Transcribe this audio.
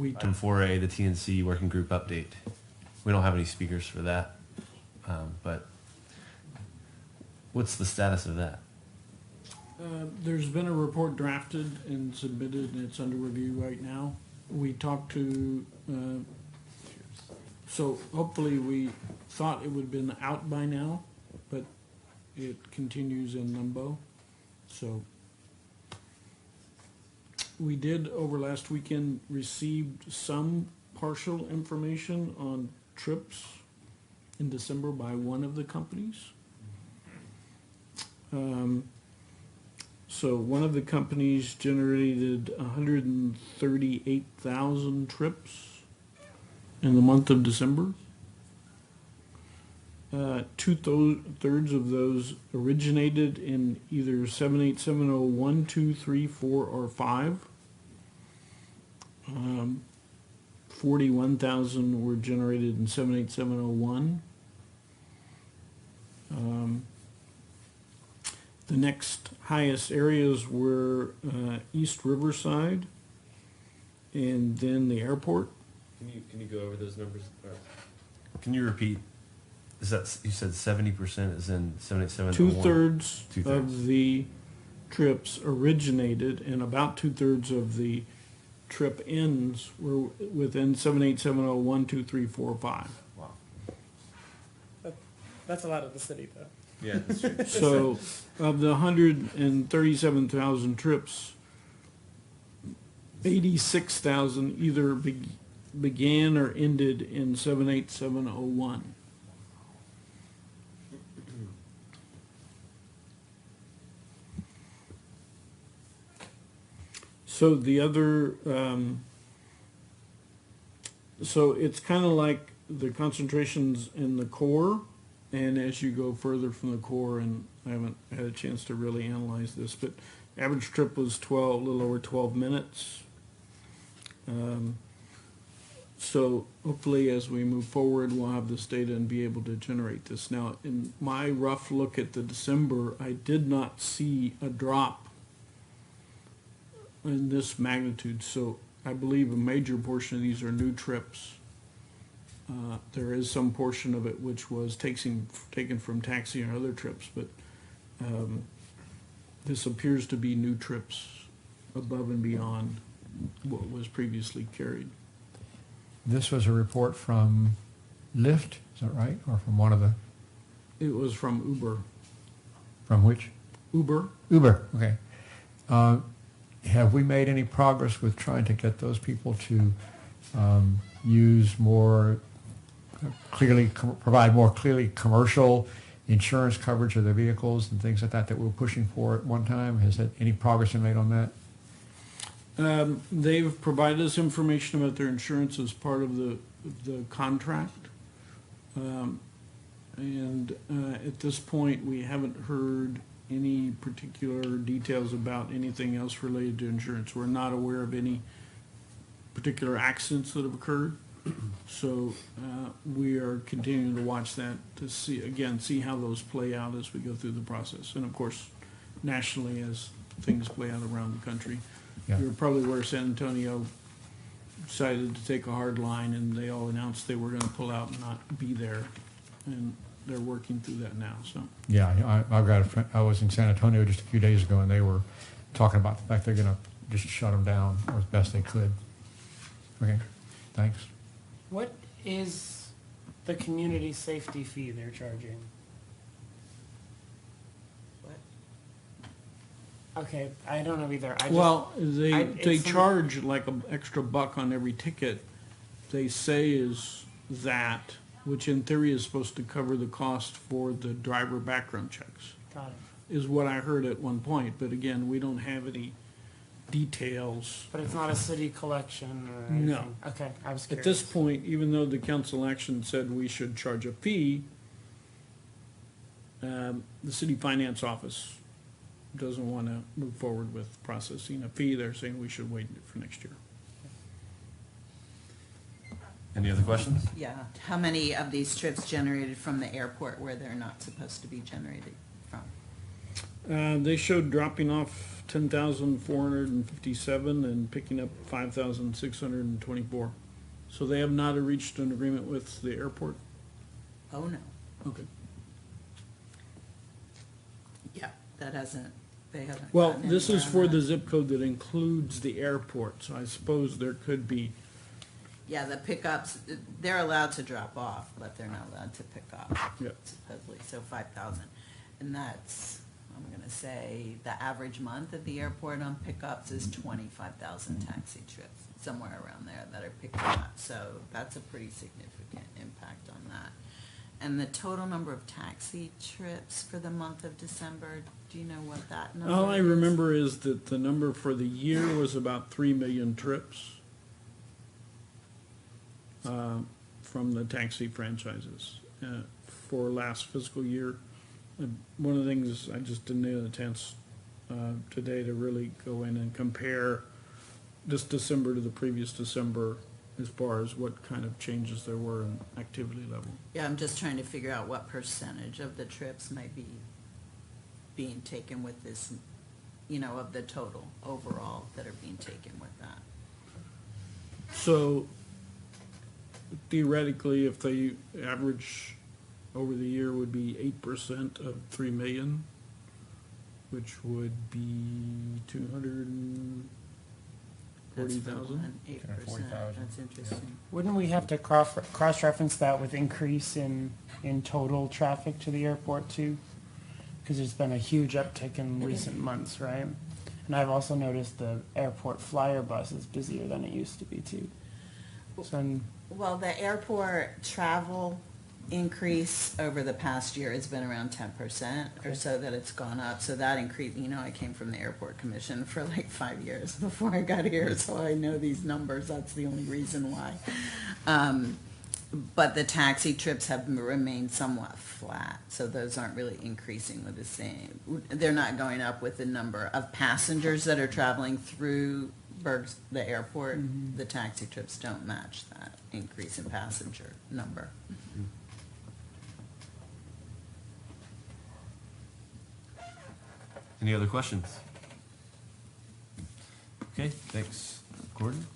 Item 4A, the TNC working group update. We don't have any speakers for that, but what's the status of that? There's been a report drafted and submitted, and it's under review right now. We talked to, so hopefully we thought it would have been out by now, but it continues in limbo. So we did over last weekend received some partial information on trips in December by one of the companies. So one of the companies generated 138,000 trips in the month of December. Two-thirds of those originated in either 78701, 2, 3, 4, or 5. 41,000 were generated in 78701. The next highest areas were East Riverside and then the airport. Can you go over those numbers? Can you repeat? Is that, you said 70% is in 787? Two-thirds of the trips originated and about two-thirds of the trip ends were within 78701, 2, 3, 4, 5. Wow. That's a lot of the city, though. Yeah, that's true. So of the 137,000 trips, 86,000 either began or ended in 78701. So the other, so it's kind of like the concentrations in the core, and as you go further from the core, and I haven't had a chance to really analyze this, but average trip was a little over 12 minutes. So hopefully as we move forward, we'll have this data and be able to generate this. Now, in my rough look at the December, I did not see a drop in this magnitude, so I believe a major portion of these are new trips. There is some portion of it which was taken from taxi or other trips, but this appears to be new trips above and beyond what was previously carried. This was a report from Lyft, is that right? Or from one of the... It was from Uber. From which? Uber. Uber, okay. Have we made any progress with trying to get those people to use more clearly, provide more clearly commercial insurance coverage of their vehicles and things like that that we were pushing for at one time? Has that, any progress been made on that? They've provided us information about their insurance as part of the contract. At this point, we haven't heard any particular details about anything else related to insurance. We're not aware of any particular accidents that have occurred. So we are continuing to watch that to see how those play out as we go through the process. And of course, nationally as things play out around the country. Yeah. You're probably aware San Antonio decided to take a hard line, and they all announced they were going to pull out and not be there. And they're working through that now. So Yeah, I've got a friend, I was in San Antonio just a few days ago, and they were talking about the fact they're going to just shut them down as best they could. Okay, thanks. What is the community safety fee they're charging? What? Okay, I don't know either. They charge like an extra $1 on every ticket. They say is that, which in theory is supposed to cover the cost for the driver background checks. Got it. Is what I heard at one point, but again, we don't have any details. But it's not a city collection or anything? No. Okay, I was curious. At this point, even though the council action said we should charge a fee, the city finance office doesn't want to move forward with processing a fee. They're saying we should wait for next year. Any other questions? Yeah. How many of these trips generated from the airport where they're not supposed to be generated from? They showed dropping off 10,457 and picking up 5,624. So they have not reached an agreement with the airport? Oh, no. Okay. Yeah, that hasn't, they haven't. Well, gotten this is anywhere for on the that. zip code that includes the airport, so I suppose there could be, Yeah, the pickups, they're allowed to drop off, but they're not allowed to pick up, yeah. supposedly, so 5,000. And that's, I'm gonna say, the average month at the airport on pickups is 25,000 taxi trips, somewhere around there that are picking up. So that's a pretty significant impact on that. And the total number of taxi trips for the month of December, do you know what that number is? All I remember is that the number for the year was about 3 million trips from the taxi franchises for last fiscal year. And one of the things, I just didn't have a chance today to really go in and compare this December to the previous December as far as what kind of changes there were in activity level. Yeah, I'm just trying to figure out what percentage of the trips might be being taken with this, you know, of the total overall that are being taken with that. So theoretically, if they average over the year would be 8% of 3 million, which would be 240,000. That's for 8%, 240,000. that's interesting. Wouldn't we have to cross-reference that with increase in total traffic to the airport too? Because there's been a huge uptick in recent months, right? And I've also noticed the airport flyer bus is busier than it used to be too. So, Well, the airport travel increase over the past year has been around 10% or so that it's gone up. So that increase, you know, I came from the airport commission for like 5 years before I got here, so I know these numbers. That's the only reason why. But the taxi trips have remained somewhat flat, so those aren't really increasing with the same. They're not going up with the number of passengers that are traveling through the airport. The taxi trips don't match that increase in passenger number. Any other questions? Okay, thanks. Gordon?